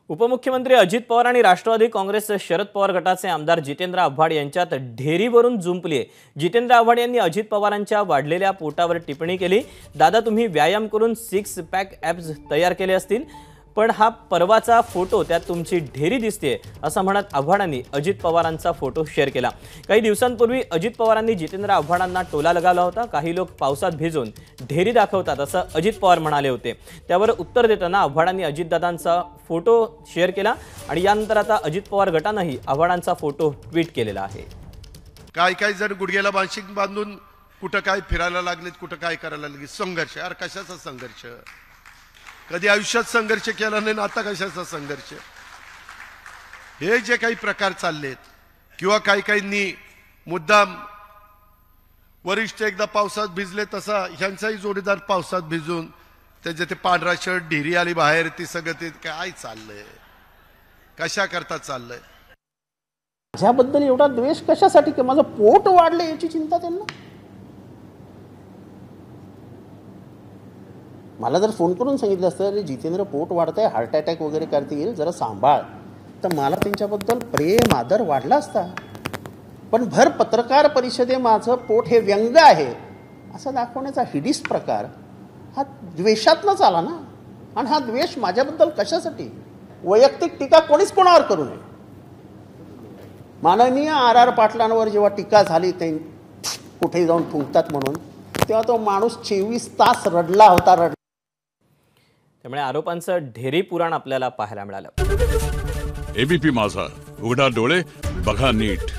उपमुख्यमंत्री अजित पवार आणि राष्ट्रवादी काँग्रेस शरद पवार गटाचे आमदार जितेंद्र आव्हाड यांच्यात ढेरीवरून जुंपली आहे। जितेंद्र आव्हाड यांनी अजित पवारांच्या वाढलेल्या पोटावर टिप्पणी केली। दादा, तुम्ही व्यायाम करून 6 पॅक ॲब्स तयार केले असतील, पण हा परवाचा फोटो त्यात तुमची ढेरी दिसते असं म्हणत आव्हाडांनी अजित पवारांचा फोटो शेअर केला। काही दिवसांपूर्वी अजित पवारांनी जितेंद्र आव्हाडांना टोला लगावला होता। काही लोक पावसात भिजून ढेरी दाखवतात असं अजित पवार म्हणाले होते। त्यावर उत्तर देताना आव्हाडांनी अजितदादांचा फोटो शेअर केला आणि यानंतर आता अजित पवार गटानेही आव्हाडांचा फोटो ट्विट केलेला आहे। काय जण गुडघ्याला बाशिंग बांधून कुठं काय फिरायला लागलेत, कुठं काय करायला लागले। संघर्ष, यार कशाचा संघर्ष? कधी आयुष्यात संघर्ष केला नाही, आता कशाचा संघर्ष? हे जे काही प्रकार चाललेत किंवा काहींनी मुद्दाम वरिष्ठ एकदा पावसात भिजले तसा ह्यांचाही जोडीदार पावसात भिजून त्याचे ते पांढरा शर्ट ढेरी आली बाहेर, ती सगळं ते काय चाललंय, कशा करता चाललंय? माझ्याबद्दल एवढा द्वेष कशासाठी? की माझं पोट वाढले याची चिंता त्यांना? मला जर फोन करून सांगितलं असतं अरे जितेंद्र पोट वाढतंय, हार्ट अटॅक वगैरे करतील, जरा सांभाळ, तर मला त्यांच्याबद्दल प्रेम आदर वाढला असता। पण भर पत्रकार परिषदे माझं पोट हे व्यंग आहे असं दाखवण्याचा हिडीस प्रकार हा द्वेषातनंच आला ना। आणि हा द्वेष माझ्याबद्दल कशासाठी? वैयक्तिक टीका कोणीच कोणावर करू नये। माननीय आर पाटलांवर जेव्हा टीका झाली ते कुठे जाऊन फुंकतात म्हणून, तेव्हा तो माणूस 24 तास रडला होता। त्यामुळे आरोपांचं ढेरी पुराण आपल्याला पाहायला मिळालं। एबीपी माझा, उघडा डोळे बघा नीट।